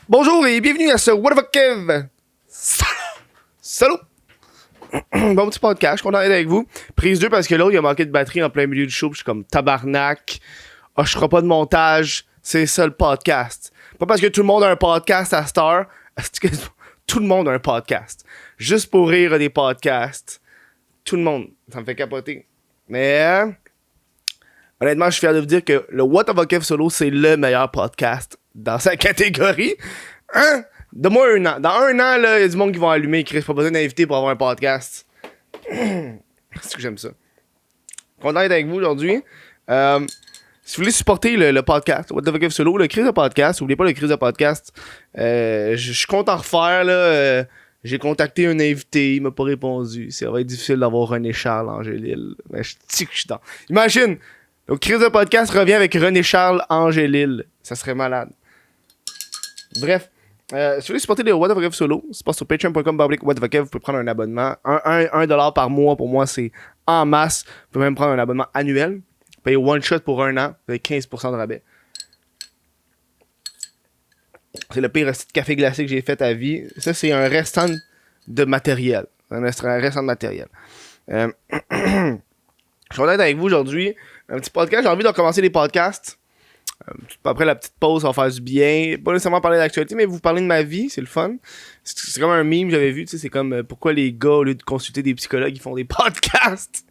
Bonjour et bienvenue à ce What the fuck Kev. Salut. Bon petit podcast, je suis content d'être avec vous. Prise 2 parce que l'autre il a manqué de batterie en plein milieu du show. Puis je suis comme tabarnak. Ah, je ferai pas de montage. C'est ça le podcast. Pas parce que tout le monde a un podcast à cette heure. Tout le monde a un podcast. Juste pour rire des podcasts. Tout le monde. Ça me fait capoter. Mais honnêtement, je suis fier de vous dire que le What the fuck Kev solo, c'est le meilleur podcast dans sa catégorie. Hein? Donne-moi un an. Dans un an, là, il y a du monde qui vont allumer. Chris, pas besoin d'inviter pour avoir un podcast. C'est que j'aime ça. Content d'être avec vous aujourd'hui. Si vous voulez supporter le podcast, What the fuck solo, le crise de podcast, n'oubliez pas le crise de podcast. Je suis content de refaire, là. J'ai contacté un invité, il m'a pas répondu. Ça va être difficile d'avoir René Charles Angélil. Mais je dis que je suis dans. Imagine! Le crise de podcast revient avec René Charles Angélil. Ça serait malade. Bref. Si vous voulez supporter les What the fuck solo, c'est pas sur patreon.com/whatthefuck, vous pouvez prendre un abonnement. $1 par mois, pour moi, c'est en masse. Vous pouvez même prendre un abonnement annuel. Vous payez one shot pour un an. Vous avez 15% de rabais. C'est le pire petit café glacé que j'ai fait à vie. Ça, c'est un restant de matériel. Un restant de matériel. Je suis content d'être avec vous aujourd'hui. Un petit podcast. J'ai envie de recommencer les podcasts. Après la petite pause, ça va faire du bien. Pas nécessairement parler d'actualité, mais vous parler de ma vie, c'est le fun. C'est comme un meme que j'avais vu, tu sais, c'est comme pourquoi les gars, au lieu de consulter des psychologues, ils font des podcasts.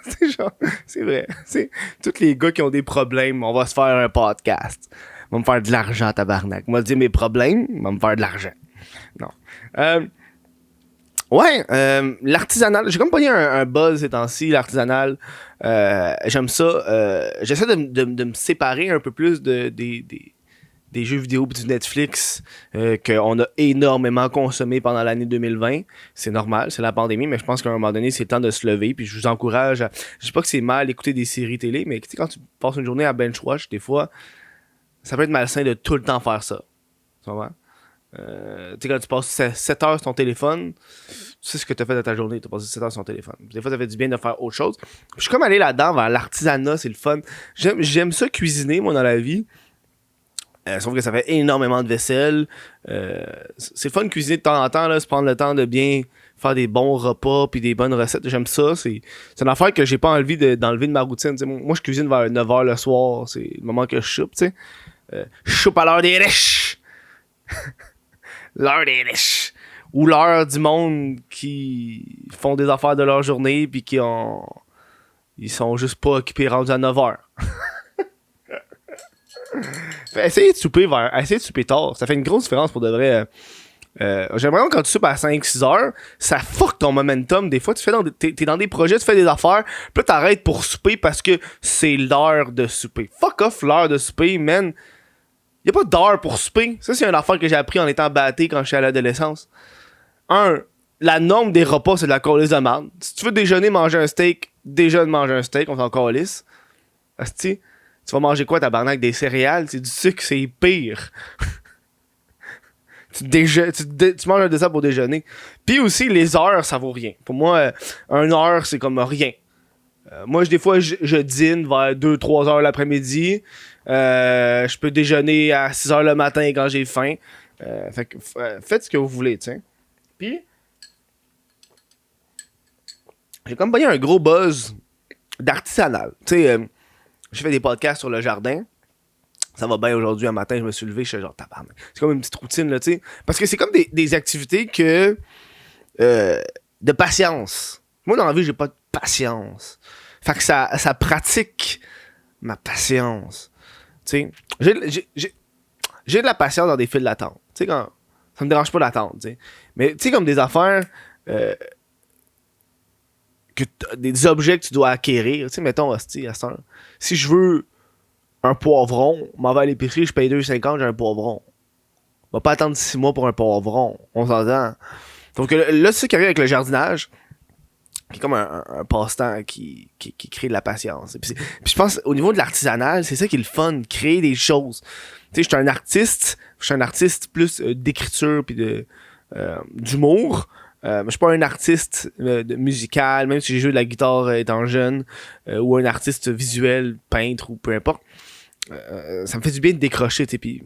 C'est genre, c'est vrai. C'est tous les gars qui ont des problèmes, on va se faire un podcast. On va me faire de l'argent, tabarnak. On va dire mes problèmes, on va me faire de l'argent. Non. L'artisanal. J'ai comme pas eu un buzz ces temps-ci, l'artisanal. J'aime ça. J'essaie de me séparer un peu plus des jeux vidéo et du Netflix qu'on a énormément consommé pendant l'année 2020. C'est normal, c'est la pandémie, mais je pense qu'à un moment donné, c'est le temps de se lever. Puis je vous encourage à... Je dis pas que c'est mal d'écouter des séries télé, mais tu sais, quand tu passes une journée à bench-watch, des fois, ça peut être malsain de tout le temps faire ça. Tu vois? Tu sais, quand tu passes 7 heures sur ton téléphone, tu sais ce que tu as fait de ta journée, tu as passé 7 heures sur ton téléphone. Des fois, ça fait du bien de faire autre chose. Je suis comme allé là-dedans vers l'artisanat, c'est le fun. J'aime ça cuisiner, moi, dans la vie. Sauf que ça fait énormément de vaisselle. C'est le fun de cuisiner de temps en temps, là, se prendre le temps de bien faire des bons repas puis des bonnes recettes. J'aime ça. C'est une affaire que j'ai pas envie d'enlever de ma routine. T'sais, moi, je cuisine vers 9h le soir. C'est le moment que je choupe. Je choupe à l'heure des riches. L'heure des riches. Ou l'heure du monde qui font des affaires de leur journée puis ils sont juste pas occupés rendus à 9h. Essayez de souper tard. Ça fait une grosse différence pour de vrai. J'ai l'impression que quand tu soupes à 5-6 heures, ça fuck ton momentum. Des fois, t'es dans des projets, tu fais des affaires, puis là, t'arrêtes pour souper parce que c'est l'heure de souper. Fuck off l'heure de souper, man. Y'a pas d'heure pour souper. Ça, c'est une affaire que j'ai appris en étant batté quand j'étais à l'adolescence. La norme des repas, c'est de la calisse de merde. Si tu veux déjeuner, manger un steak, déjeune, manger un steak, on s'en calisse. Asti, tu vas manger quoi, tabarnak? Des céréales? C'est du sucre, c'est pire. Tu manges un dessert pour déjeuner. Puis aussi, les heures, ça vaut rien. Pour moi, une heure, c'est comme rien. Moi, des fois, je dîne vers 2-3 heures l'après-midi. Je peux déjeuner à 6 heures le matin quand j'ai faim. Faites ce que vous voulez, tu sais. Puis, j'ai comme pas eu un gros buzz d'artisanal. Tu sais, j'ai fait des podcasts sur le jardin. Ça va bien aujourd'hui, un matin, je me suis levé, je suis genre tabarnak. C'est comme une petite routine, là, tu sais. Parce que c'est comme des activités que... de patience. Moi, dans la vie, j'ai pas de patience. Fait que ça pratique ma patience. Tu sais, j'ai de la patience dans des files d'attente. Tu sais, quand... Ça me dérange pas d'attendre, tu sais. Mais, tu sais, comme des affaires... des objets que tu dois acquérir. Tu sais, mettons, hostie, à cette heure. Si je veux un poivron, m'en vais à l'épicerie, je paye 2,50, j'ai un poivron. On va pas attendre 6 mois pour un poivron. On s'entend. Donc là, c'est ce qui arrive avec le jardinage, qui est comme un passe-temps qui crée de la patience. Puis je pense, au niveau de l'artisanal, c'est ça qui est le fun, créer des choses. Tu sais, je suis un artiste plus d'écriture puis d'humour. Je suis pas un artiste musical, même si j'ai joué de la guitare étant jeune, ou un artiste visuel, peintre ou peu importe. Ça me fait du bien de décrocher, tu sais, puis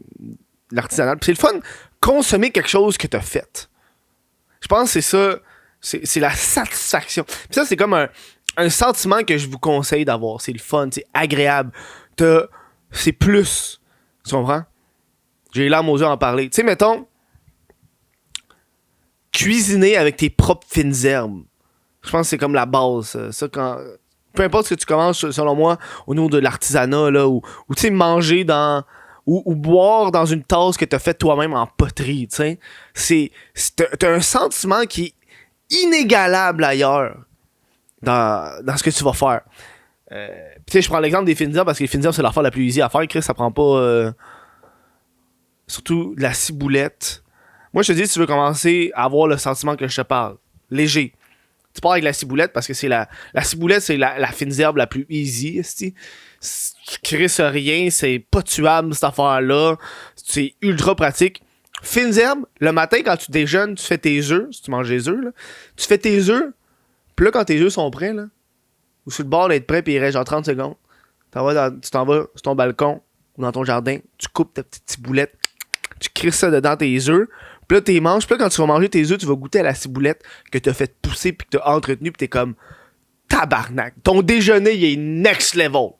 l'artisanal. Puis c'est le fun, consommer quelque chose que t'as fait. Je pense que c'est ça, c'est la satisfaction. Puis ça, c'est comme un sentiment que je vous conseille d'avoir. C'est le fun, c'est agréable. C'est plus. Tu comprends? J'ai les larmes aux yeux à en parler. Tu sais, mettons, cuisiner avec tes propres fines herbes. Je pense que c'est comme la base. Ça, peu importe ce que tu commences, selon moi, au niveau de l'artisanat, là, ou tu sais, manger dans. Ou boire dans une tasse que t'as faite toi-même en poterie, tu sais. T'as un sentiment qui est inégalable ailleurs dans ce que tu vas faire. Tu sais, je prends l'exemple des fines herbes parce que les fines herbes, c'est l'affaire la plus easy à faire. Chris, ça prend pas. Surtout de la ciboulette. Moi, je te dis, si tu veux commencer à avoir le sentiment que je te parle, léger. Tu pars avec la ciboulette parce que c'est la ciboulette, c'est la fine herbe la plus easy. Tu crisses rien, c'est pas tuable cette affaire-là. C'est ultra pratique. Fines herbes, le matin quand tu déjeunes, tu fais tes œufs, si tu manges des œufs, là, tu fais tes œufs, puis là quand tes œufs sont prêts, là, ou sur le bord d'être prêt, puis il reste genre 30 secondes, tu t'en vas sur ton balcon ou dans ton jardin, tu coupes ta petite ciboulette, tu crisses ça dedans tes œufs, puis là t'es manges, puis là quand tu vas manger tes œufs, tu vas goûter à la ciboulette que t'as fait pousser puis que t'as entretenu, puis t'es comme tabarnak. Ton déjeuner, il est next level.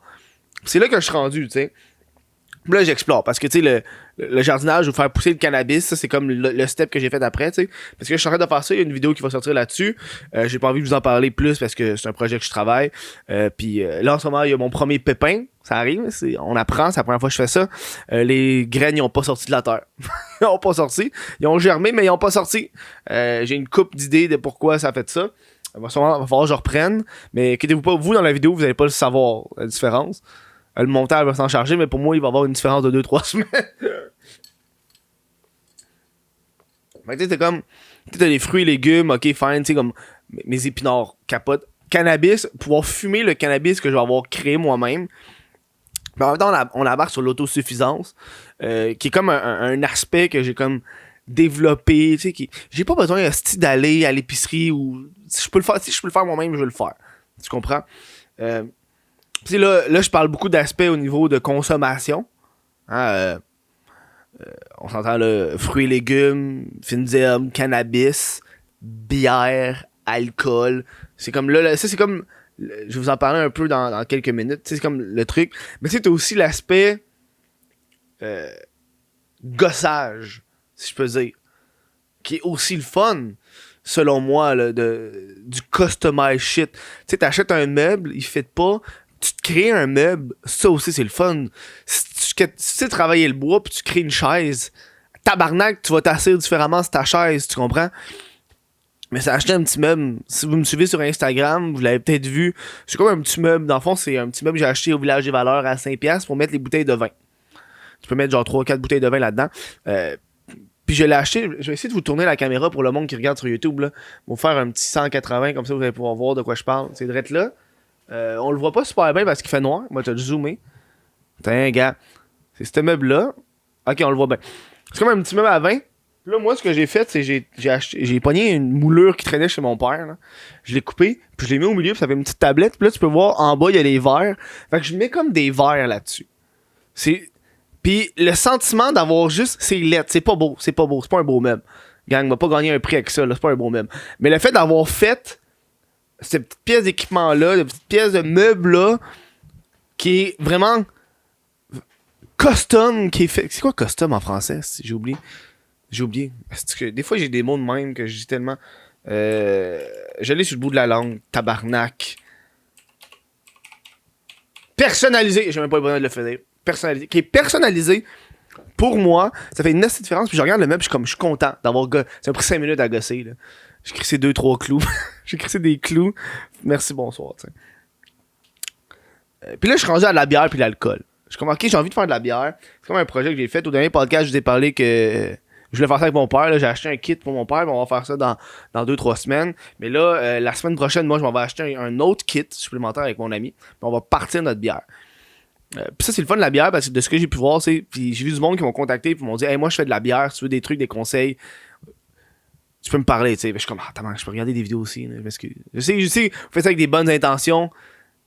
C'est là que je suis rendu, tu sais. Puis là, j'explore parce que, tu sais, le jardinage ou faire pousser le cannabis, ça, c'est comme le step que j'ai fait après, tu sais. Parce que je suis en train de faire ça, il y a une vidéo qui va sortir là-dessus. J'ai pas envie de vous en parler plus parce que c'est un projet que je travaille. Puis là, en ce moment, il y a mon premier pépin. Ça arrive, on apprend, c'est la première fois que je fais ça. Les graines, ils ont pas sorti de la terre. Ils ont pas sorti. Ils ont germé, mais ils ont pas sorti. J'ai une couple d'idées de pourquoi ça a fait ça. Il va falloir que je reprenne. Mais inquiétez-vous pas, vous, dans la vidéo, vous allez pas le savoir, la différence. Le monteur va s'en charger, mais pour moi, il va y avoir une différence de 2-3 semaines. Fait que tu sais, comme. Tu sais, t'as les fruits et légumes, ok, fine, tu sais, comme mes épinards, capote. Cannabis, pouvoir fumer le cannabis que je vais avoir créé moi-même. Mais en même temps, on embarque sur l'autosuffisance, qui est comme un aspect que j'ai comme développé, tu sais, j'ai pas besoin d'aller à l'épicerie ou. Si je peux le faire moi-même, je vais le faire. Tu comprends? Tu sais, là, je parle beaucoup d'aspects au niveau de consommation. Hein, on s'entend là, fruits et légumes, fines herbes, cannabis, bière, alcool. C'est comme là, ça c'est comme. Je vais vous en parler un peu dans quelques minutes. C'est comme le truc. Mais tu sais, t'as aussi l'aspect gossage, si je peux dire. Qui est aussi le fun, selon moi, là, du customize shit. Tu sais, t'achètes un meuble, il fait pas. Tu te crées un meuble, ça aussi c'est le fun. Si tu sais travailler le bois puis tu crées une chaise, tabarnak, tu vas t'asseoir différemment sur ta chaise, tu comprends? Mais c'est acheter un petit meuble. Si vous me suivez sur Instagram, vous l'avez peut-être vu. C'est comme un petit meuble. Dans le fond, c'est un petit meuble que j'ai acheté au Village des Valeurs à 5$ pour mettre les bouteilles de vin. Tu peux mettre genre 3-4 bouteilles de vin là-dedans. Puis je l'ai acheté. Je vais essayer de vous tourner la caméra pour le monde qui regarde sur YouTube. Là. On va faire un petit 180, comme ça vous allez pouvoir voir de quoi je parle. C'est direct là. On le voit pas super bien parce qu'il fait noir. Moi, t'as zoomé. Tiens, gars. C'est ce meuble-là. Ok, on le voit bien. C'est comme un petit meuble à vin. Puis là, moi, ce que j'ai fait, c'est j'ai pogné une moulure qui traînait chez mon père. Là. Je l'ai coupé, puis je l'ai mis au milieu, puis ça fait une petite tablette. Puis là, tu peux voir, en bas, il y a les verres. Fait que je mets comme des verres là-dessus. Puis le sentiment d'avoir juste... C'est laid, c'est pas beau, c'est pas un beau meuble. Gang, va pas gagner un prix avec ça, là, c'est pas un beau meuble. Mais le fait d'avoir fait cette petite pièce d'équipement-là, cette petite pièce de meuble-là, qui est vraiment custom, qui est fait... C'est quoi custom en français? J'ai oublié. Parce que des fois, j'ai des mots de même que je dis tellement... J'allais sur le bout de la langue. Tabarnak. Personnalisé. J'ai même pas le bonheur de le faire. Personnalisé. Qui est personnalisé. Pour moi, ça fait une nette différence. Puis je regarde le meuble, je suis content d'avoir... Ça m'a pris 5 minutes à gosser, là. J'ai crissé 2-3 clous. J'ai crissé des clous. Merci, bonsoir, tu sais. Puis là, je suis rendu à la bière puis l'alcool. Je suis comme, ok, j'ai envie de faire de la bière. C'est comme un projet que j'ai fait. Au dernier podcast, je vous ai parlé que je voulais faire ça avec mon père. Là. J'ai acheté un kit pour mon père. On va faire ça dans 2-3 semaines. Mais là, la semaine prochaine, moi, je m'en vais acheter un autre kit supplémentaire avec mon ami. Puis on va partir notre bière. Puis ça, c'est le fun de la bière parce que de ce que j'ai pu voir, c'est. Puis j'ai vu du monde qui m'ont contacté et m'ont dit, hey, moi, je fais de la bière. Si tu veux des trucs, des conseils, tu peux me parler. Tu sais. Je suis comme, je peux regarder des vidéos aussi. Là, parce que je sais, vous faites ça avec des bonnes intentions.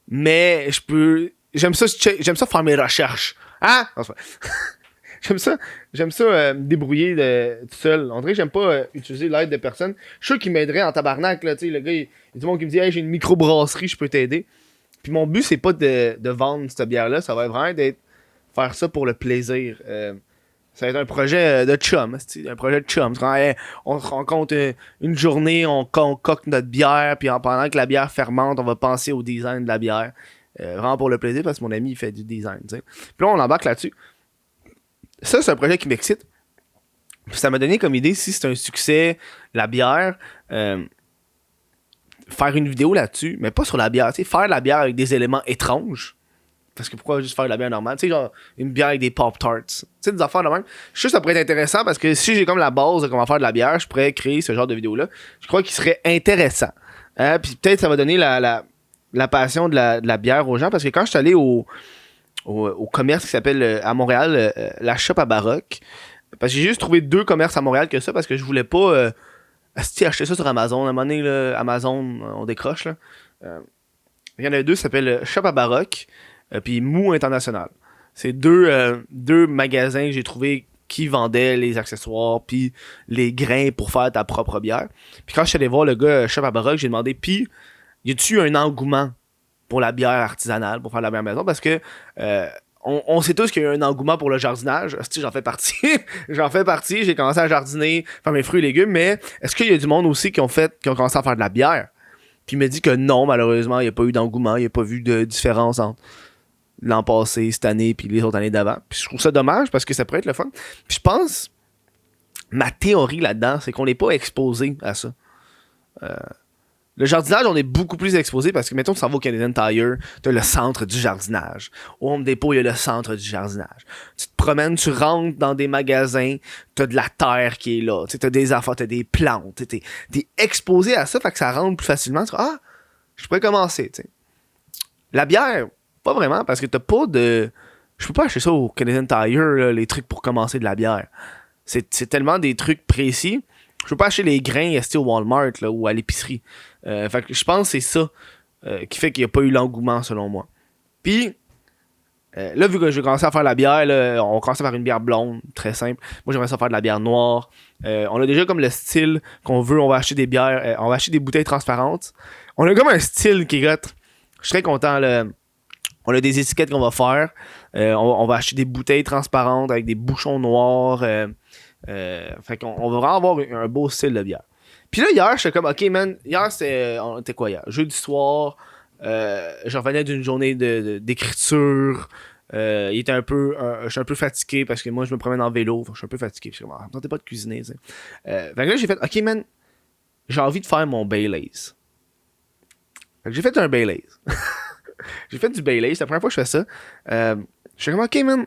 Mais j'aime ça faire mes recherches. Hein? J'aime ça me débrouiller tout seul. On dirait que j'aime pas utiliser l'aide de personne. Je suis sûr qu'il m'aiderait en tabarnak, là, tu sais, le gars, il y a du monde qui me dit « Hey, j'ai une microbrasserie, je peux t'aider. » Puis mon but, c'est pas de vendre cette bière-là, ça va vraiment d'être faire ça pour le plaisir. Ça va être un projet de chum, un projet de chum. On se rencontre une journée, on concocte notre bière, puis pendant que la bière fermente, on va penser au design de la bière. Vraiment pour le plaisir, parce que mon ami, il fait du design, tu sais. Puis là, on embarque là-dessus. Ça, c'est un projet qui m'excite. Puis ça m'a donné comme idée, si c'est un succès, la bière, faire une vidéo là-dessus, mais pas sur la bière, tu sais, faire la bière avec des éléments étranges. Parce que pourquoi juste faire de la bière normale? Tu sais, genre, une bière avec des Pop-Tarts. Tu sais, des affaires de même. Je suis sûr que ça pourrait être intéressant parce que si j'ai comme la base de comment faire de la bière, je pourrais créer ce genre de vidéo-là. Je crois qu'il serait intéressant. Puis peut-être ça va donner la passion de la bière aux gens parce que quand je suis allé au commerce qui s'appelle à Montréal, la Shop à Baroque, parce que j'ai juste trouvé 2 commerces à Montréal que ça parce que je voulais pas acheter ça sur Amazon. À un moment donné, là, Amazon, on décroche. Là. Il y en a 2 qui s'appellent Shop à Baroque. Puis Mou International. C'est deux magasins que j'ai trouvé qui vendaient les accessoires puis les grains pour faire ta propre bière. Puis quand je suis allé voir le gars Shop à Baroque, j'ai demandé puis y a-tu un engouement pour la bière artisanale, pour faire de la bière maison? Parce que on sait tous qu'il y a un engouement pour le jardinage. J'en fais partie. J'en fais partie. J'ai commencé à jardiner, faire mes fruits et légumes, mais est-ce qu'il y a du monde aussi qui ont commencé à faire de la bière? Puis il me dit que non, malheureusement, il n'y a pas eu d'engouement, il n'y a pas vu de différence entre l'an passé, cette année, puis les autres années d'avant. Puis je trouve ça dommage parce que ça pourrait être le fun. Puis je pense, ma théorie là-dedans, c'est qu'on n'est pas exposé à ça. Le jardinage, on est beaucoup plus exposé parce que, mettons, tu s'en vas au Canadian Tire, t'as le centre du jardinage. Au Home Depot, il y a le centre du jardinage. Tu te promènes, tu rentres dans des magasins, t'as de la terre qui est là, t'as des affaires, t'as des plantes, t'es exposé à ça, fait que ça rentre plus facilement. Tu dis, je pourrais commencer, tu sais. La bière, pas vraiment, parce que t'as pas de... Je peux pas acheter ça au Canadian Tire, là, les trucs pour commencer de la bière. C'est tellement des trucs précis. Je peux pas acheter les grains au Walmart là, ou à l'épicerie. Fait que je pense que c'est ça qui fait qu'il n'y a pas eu l'engouement, selon moi. Puis, là, vu que je vais commencer à faire la bière, là, on commence à faire une bière blonde, très simple. Moi, j'aimerais ça faire de la bière noire. On a déjà comme le style qu'on veut. On va acheter des bières, on va acheter des bouteilles transparentes. On a comme un style qui est... Je suis très content, là. On a des étiquettes qu'on va faire. On va acheter des bouteilles transparentes avec des bouchons noirs. Fait qu'on va vraiment avoir un beau style de bière. Puis là, hier, j'étais comme, OK, man, hier, c'était quoi hier? Jeudi soir, je revenais d'une journée d'écriture. Je suis un peu fatigué parce que moi, je me promène en vélo. Je suis un peu fatigué. Je me tentais pas de cuisiner, tu sais. Fait que là, j'ai fait, OK, man, j'ai envie de faire mon Baileys. Fait que j'ai fait un Baileys. J'ai fait du Baileys, c'est la première fois que je fais ça. Je suis comme, OK, man,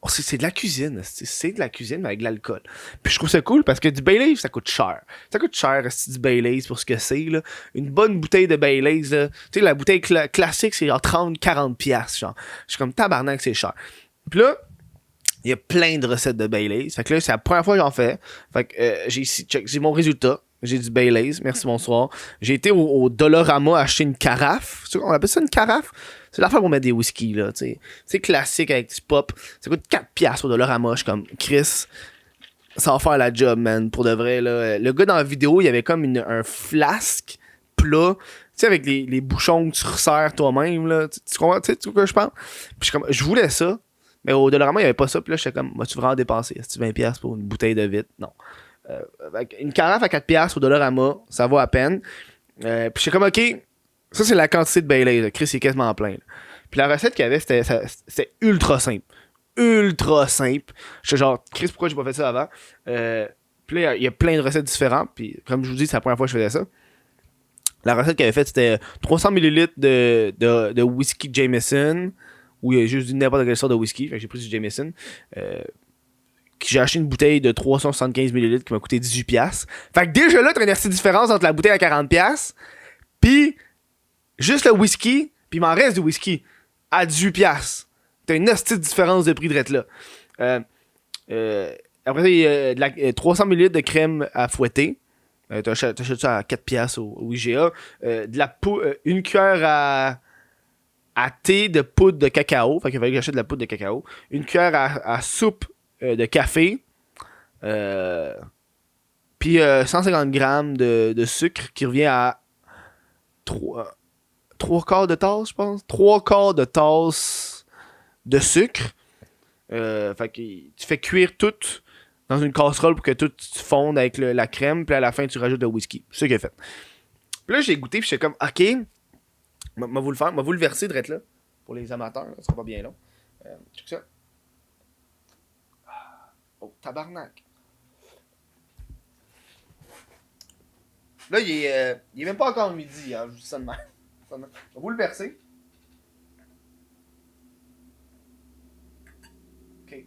c'est de la cuisine. C'est de la cuisine, mais avec de l'alcool. Puis je trouve ça cool parce que du Baileys, ça coûte cher. Ça coûte cher, c'est du Baileys pour ce que c'est, là. Une bonne bouteille de Baileys, là. Tu sais, la bouteille classique, c'est genre 30-40$, genre. Je suis comme, tabarnak, c'est cher. Puis là, il y a plein de recettes de Baileys. Fait que là, c'est la première fois que j'en fais. Fait que j'ai mon résultat. J'ai du Baileys, merci, bonsoir. J'ai été au Dollarama acheter une carafe. On appelle ça une carafe? C'est l'affaire pour mettre des whisky, là, tu sais. C'est classique avec du pop. Ça coûte 4$ au Dollarama. Je suis comme, Chris, ça va faire la job, man, pour de vrai, là. Le gars dans la vidéo, il y avait comme un flasque plat, tu sais, avec les bouchons que tu resserres toi-même, là. Tu comprends, tu sais, ce que je pense? Puis je voulais ça, mais au Dollarama, il n'y avait pas ça. Puis là, j'étais comme, vas-tu vraiment dépenser? Est-ce que 20$ pour une bouteille de vitre? Non. Une carafe à 4$ au Dollarama, ça vaut à peine. Puis j'étais comme, OK, ça c'est la quantité de Baileys. Là. Chris, il est quasiment plein. Là. Puis la recette qu'il y avait, c'était ultra simple. Ultra simple. J'étais genre, Chris, pourquoi j'ai pas fait ça avant? Puis là, il y a plein de recettes différentes. Puis comme je vous dis, c'est la première fois que je faisais ça. La recette qu'il avait faite, c'était 300ml de whisky Jameson. Où il y a juste n'importe quelle sorte de whisky. Fait que j'ai pris du Jameson. J'ai acheté une bouteille de 375ml qui m'a coûté 18$. Fait que déjà là, t'as une petite différence entre la bouteille à 40$, puis juste le whisky, puis il m'en reste du whisky à 18$. T'as une petite différence de prix de là. Après ça, il y a 300ml de crème à fouetter. T'achètes ça à 4$ au IGA. Une cuillère à thé de poudre de cacao. Fait qu'il fallait que j'achète de la poudre de cacao. Une cuillère à soupe de café. Puis 150 grammes de sucre qui revient à 3 quarts de tasse, je pense. 3 quarts de tasse de sucre. Fait que tu fais cuire tout dans une casserole pour que tout fonde avec la crème. Puis à la fin, tu rajoutes le whisky. C'est ça qu'il a fait. Puis là, j'ai goûté. Puis j'étais comme, OK, m'a vous le faire. M'a vous le verser direct là. Pour les amateurs. Ça sera pas bien long. Check ça. Oh, tabarnak. Là, il est même pas encore midi. Hein. Je vous dis ça de même. M'a vous le verser. OK.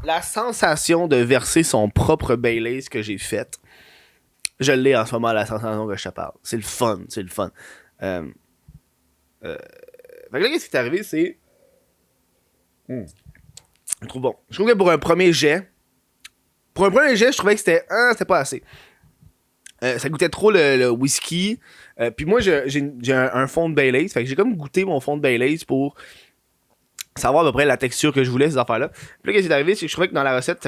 La sensation de verser son propre Baileys que j'ai faite, je l'ai en ce moment, la sensation que je te parle. C'est le fun, c'est le fun. Fait que là, qu'est-ce qui est arrivé, c'est... Je trouve bon. Je trouve que pour un premier jet, je trouvais que c'était pas assez. Ça goûtait trop le whisky. Puis moi, j'ai un fond de Baileys. Fait que j'ai comme goûté mon fond de Baileys pour savoir à peu près la texture que je voulais, ces affaires-là. Puis là, qu'est-ce qui est arrivé, c'est que je trouvais que dans la recette,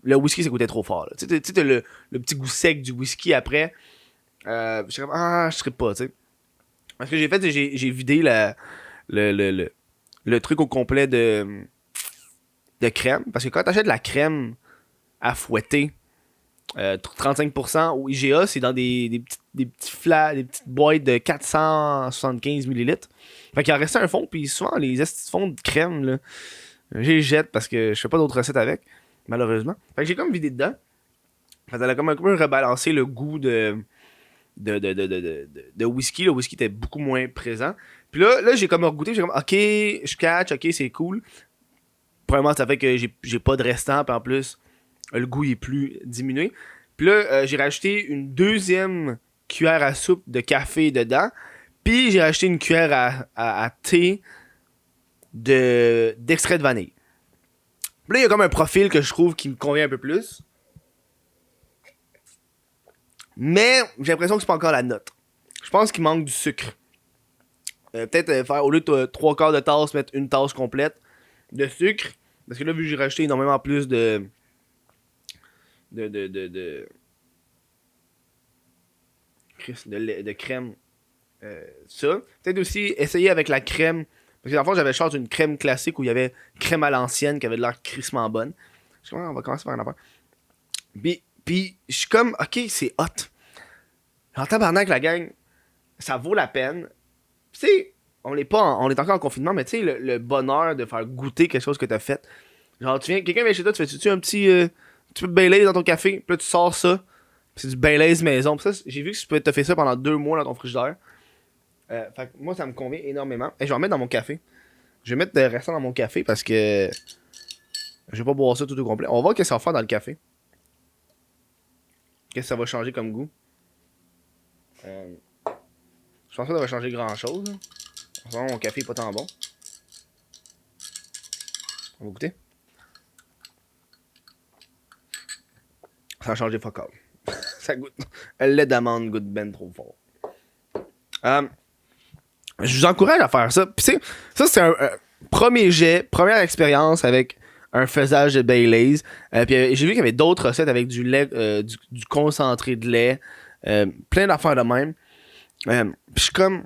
le whisky, ça goûtait trop fort. Tu sais, t'as le petit goût sec du whisky après. Je suis comme, je serais pas, tu sais. Ce que j'ai fait, c'est que j'ai vidé le truc au complet de crème. Parce que quand t'achètes de la crème à fouetter, 35% au IGA, c'est dans des petites boîtes de 475 ml. Fait qu'il en restait un fond, puis souvent les fonds de crème, là, j'ai jette parce que je fais pas d'autres recettes avec, malheureusement. Fait que j'ai comme vidé dedans. Fait que ça a comme un peu rebalancé le goût de whisky. Le whisky était beaucoup moins présent. Puis là j'ai comme regoûté, j'ai comme, ok, je catch, ok, c'est cool. Premièrement, ça fait que j'ai pas de restant, puis en plus, le goût est plus diminué. Puis là, j'ai rajouté une deuxième cuillère à soupe de café dedans. Puis j'ai rajouté une cuillère à thé d'extrait de vanille. Puis là, il y a comme un profil que je trouve qui me convient un peu plus. Mais j'ai l'impression que c'est pas encore la note. Je pense qu'il manque du sucre. Peut-être faire, au lieu de 3 quarts de tasse, mettre une tasse complète de sucre. Parce que là, vu que j'ai rajouté énormément plus de crème, ça. Peut-être aussi essayer avec la crème. Parce que dans le fond, j'avais acheté une crème classique où il y avait crème à l'ancienne qui avait de l'air crissement bonne. Je suis comme, on va commencer par une affaire. Puis je suis comme, ok, c'est hot. En tabarnak, la gang, ça vaut la peine. Tu sais, on est encore en confinement, mais tu sais, le bonheur de faire goûter quelque chose que t'as fait. Genre, quelqu'un vient chez toi, tu fais-tu un petit peu de Baileys dans ton café, puis là, tu sors ça. C'est du Baileys maison. Pis ça, j'ai vu que tu peux te faire ça pendant 2 mois dans ton frigidaire. Fait que moi, ça me convient énormément. Et je vais en mettre dans mon café. Je vais mettre le restant dans mon café parce que je vais pas boire ça tout au complet. On va voir qu'est-ce que ça va faire dans le café. Qu'est-ce que ça va changer comme goût. Je pense pas que ça va changer grand-chose. En ce moment, mon café est pas tant bon. On va goûter. Ça a changé fuck all. Ça goûte. Le lait d'amande goûte ben trop fort. Je vous encourage à faire ça. Puis ça c'est un premier jet, première expérience avec un faisage de Baileys. Puis j'ai vu qu'il y avait d'autres recettes avec du lait, du concentré de lait, plein d'affaires de même. Puis je suis comme,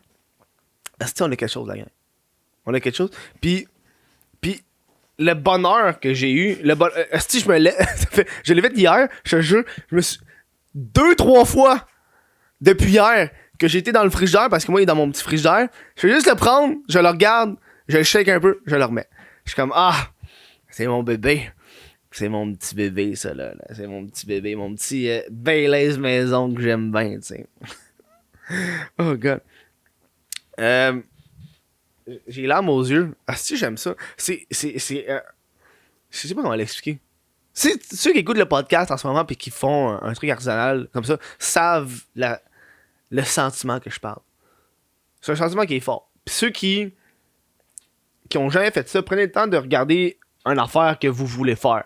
est-ce qu'on a quelque chose là, gang? On a quelque chose. Puis le bonheur que j'ai eu, est-ce que je me lève, je l'ai fait hier, je te jure, je me suis 2-3 fois depuis hier que j'étais dans le frigidaire, parce que moi il est dans mon petit frigidaire, je vais juste le prendre, je le regarde, je le shake un peu, je le remets. Je suis comme, c'est mon bébé. C'est mon petit bébé, ça là. C'est mon petit bébé, mon petit Baileys maison que j'aime bien, tu sais. Oh god. J'ai larmes aux yeux. Si j'aime ça. Je sais pas comment l'expliquer. Ceux qui écoutent le podcast en ce moment et qui font un truc artisanal comme ça savent le sentiment que je parle. C'est un sentiment qui est fort. Puis ceux qui ont jamais fait ça, prenez le temps de regarder une affaire que vous voulez faire.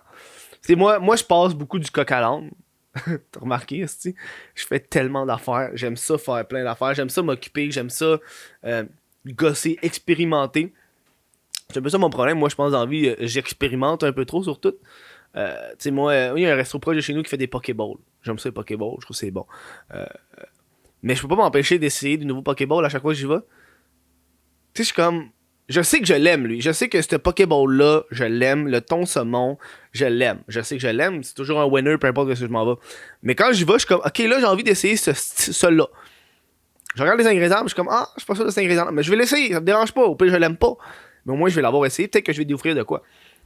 C'est moi je passe beaucoup du coq à l'âne. T'as remarqué, esti? Je fais tellement d'affaires. J'aime ça faire plein d'affaires. J'aime ça m'occuper. J'aime ça gosser, expérimenter. C'est un peu ça mon problème. Moi, je pense dans la vie, j'expérimente un peu trop sur tout. Tu sais, moi, il y a un resto proche de chez nous qui fait des Pokéballs. J'aime ça, les Pokéballs. Je trouve que c'est bon. Mais je peux pas m'empêcher d'essayer du nouveau Pokéball à chaque fois que j'y vais. Tu sais, je suis comme... Je sais que je l'aime, lui. Je sais que ce Pokéball-là, je l'aime. Le thon saumon, je l'aime. Je sais que je l'aime. C'est toujours un winner, peu importe où je m'en vais. Mais quand j'y vais, je suis comme, OK, là, j'ai envie d'essayer ce-là. Je regarde les ingrédients, puis je suis comme, ah, je suis pas sûr de cet ingrédient. Mais je vais l'essayer, ça me dérange pas. Au pire, je l'aime pas. Mais au moins, je vais l'avoir essayé. Peut-être que je vais découvrir de quoi.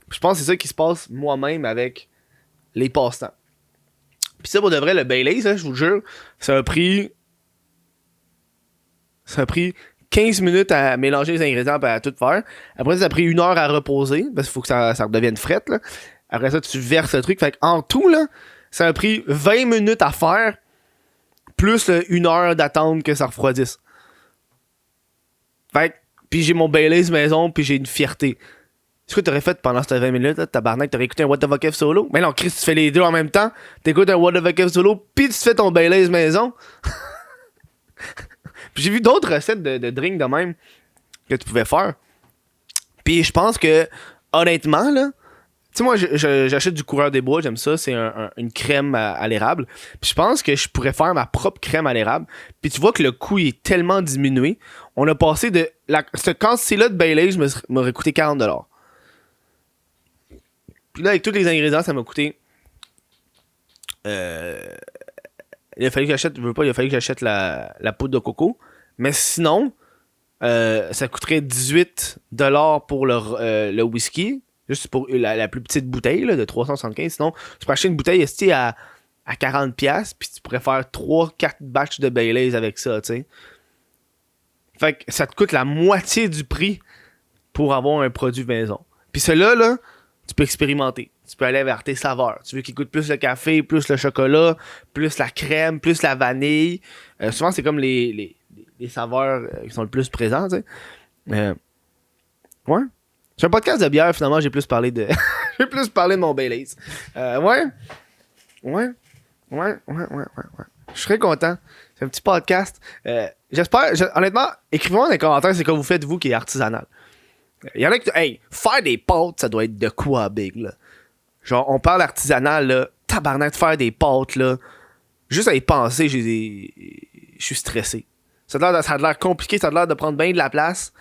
Puis je pense que c'est ça qui se passe moi-même avec les passe-temps. Puis ça, pour de vrai, le Baileys, hein, je vous le jure, ça a pris 15 minutes à mélanger les ingrédients et à tout faire. Après, ça a pris 1 heure à reposer, parce qu'il faut que ça redevienne frais, là. Après ça, tu verses le truc. Fait en tout, là, ça a pris 20 minutes à faire, plus 1 heure d'attendre que ça refroidisse. Fait puis j'ai mon Baileys maison, puis j'ai une fierté. C'est quoi t'aurais fait pendant ces 20 minutes, là, tabarnak? T'aurais écouté un What the Fuck F solo? Mais non, Chris, tu fais les deux en même temps. T'écoutes un What the Fuck F solo, puis tu fais ton Baileys maison. Puis j'ai vu d'autres recettes de drink de même que tu pouvais faire. Puis je pense que, honnêtement, là, tu sais, moi, j'achète du Coureur des Bois, j'aime ça. C'est une crème à l'érable. Puis je pense que je pourrais faire ma propre crème à l'érable. Puis tu vois que le coût est tellement diminué. On a passé de... cette quantité-là de Baileys m'aurait coûté 40$. Puis là, avec tous les ingrédients, ça m'a coûté... il a fallu que j'achète... il a fallu que j'achète la poudre de coco. Mais sinon, ça coûterait 18$ pour le whisky. Juste pour la plus petite bouteille là, de 375. Sinon, tu peux acheter une bouteille à 40$, puis tu pourrais faire 3-4 batchs de Baileys avec ça, tu sais. Fait que ça te coûte la moitié du prix pour avoir un produit maison. Puis celui-là, là, tu peux expérimenter. Tu peux aller vers tes saveurs. Tu veux qu'il coûte plus le café, plus le chocolat, plus la crème, plus la vanille. Souvent, c'est comme les saveurs qui sont le plus présentes, tu sais. Ouais. C'est un podcast de bière, finalement, j'ai plus parlé de j'ai plus parlé de mon Baileys. Ouais. Je serais content. C'est un petit podcast. J'espère, honnêtement, écrivez-moi dans les commentaires c'est quoi vous faites, vous, qui est artisanal. Il y en a qui... Hey, faire des pâtes, ça doit être de quoi, big, là. Genre, on parle artisanal, là. Tabarnak de faire des pâtes, là. Juste à y penser, je suis stressé. Ça a l'air compliqué, ça a l'air de prendre bien de la place.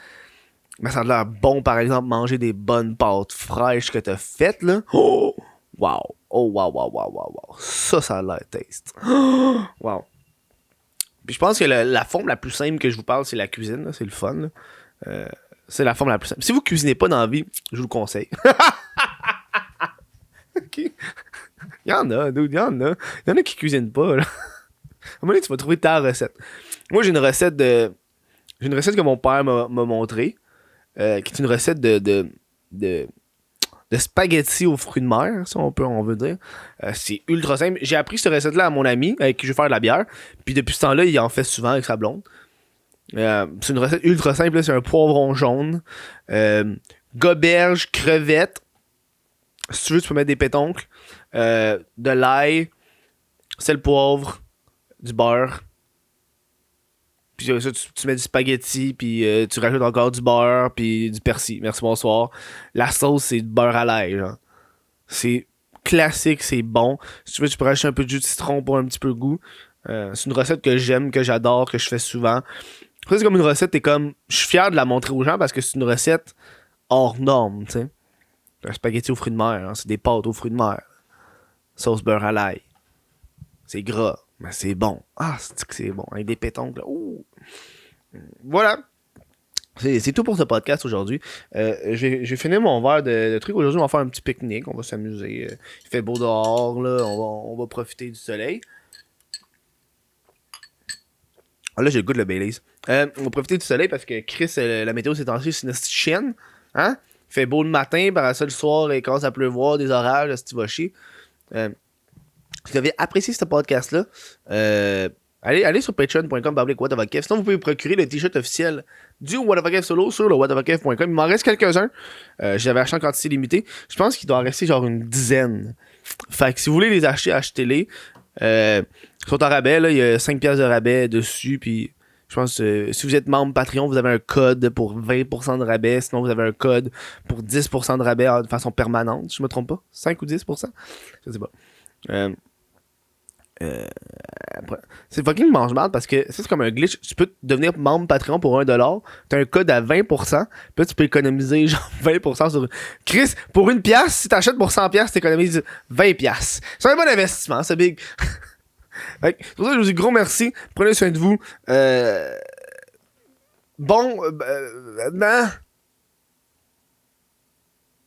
Mais ça a l'air bon, par exemple, manger des bonnes pâtes fraîches que t'as faites, là. Oh! Wow! Oh, wow. Ça a l'air taste. Oh! Wow. Puis je pense que la forme la plus simple que je vous parle, c'est la cuisine, là. C'est le fun, là. C'est la forme la plus simple. Si vous cuisinez pas dans la vie, je vous le conseille. OK. Il y en a, dude, il y en a qui cuisinent pas, là. À un moment donné, tu vas trouver ta recette. Moi, j'ai une recette que mon père m'a montrée. Qui est une recette de spaghettis aux fruits de mer, si on veut dire. C'est ultra simple. J'ai appris cette recette-là à mon ami avec qui je vais faire de la bière. Puis depuis ce temps-là, il en fait souvent avec sa blonde. C'est une recette ultra simple. Là. C'est un poivron jaune, goberge, crevettes. Si tu veux, tu peux mettre des pétoncles, de l'ail, sel, poivre, du beurre. Puis ça, tu mets du spaghetti, puis tu rajoutes encore du beurre, puis du persil. Merci, bonsoir. La sauce, c'est du beurre à l'ail, genre. C'est classique, c'est bon. Si tu veux, tu peux rajouter un peu de jus de citron pour un petit peu de goût. C'est une recette que j'aime, que j'adore, que je fais souvent. Après, c'est comme une recette, je suis fier de la montrer aux gens parce que c'est une recette hors norme, tu sais. Un spaghetti aux fruits de mer, hein, c'est des pâtes aux fruits de mer. Sauce beurre à l'ail. C'est gras. Mais c'est bon. Ah, c'est bon. Avec des pétoncles. Ouh. Voilà. C'est tout pour ce podcast aujourd'hui. J'ai fini mon verre de trucs. Aujourd'hui, on va faire un petit pique-nique. On va s'amuser. Il fait beau dehors. Là. On va profiter du soleil. Ah, là, j'ai le goût de le Baileys. On va profiter du soleil parce que Chris, la météo s'est tendue sur une petite chienne. Hein? Il fait beau le matin. Par ça, le soir, il commence à pleuvoir, des orages. Si tu vas chier. Si vous avez apprécié ce podcast-là, allez sur patreon.com/whatofakef. Sinon, vous pouvez vous procurer le t-shirt officiel du What the Fuck F solo sur le whatofakef.com. Il m'en reste quelques-uns. J'avais acheté en quantité limitée. Je pense qu'il doit en rester genre une dizaine. Fait que si vous voulez les acheter, achetez-les. Ils sont en rabais, là. Il y a 5$ de rabais dessus. Puis je pense que si vous êtes membre Patreon, vous avez un code pour 20% de rabais. Sinon, vous avez un code pour 10% de rabais de façon permanente. Je me trompe pas. 5 ou 10%? Je sais pas. C'est fucking mange-marde parce que ça, c'est comme un glitch. Tu peux devenir membre Patreon pour 1$. T'as un code à 20%. Puis là, tu peux économiser genre 20% sur. Chris, pour une pièce, si t'achètes pour 100$, t'économises 20$. C'est un bon investissement, c'est big. Fait que, pour ça, je vous dis gros merci. Prenez soin de vous. Bon.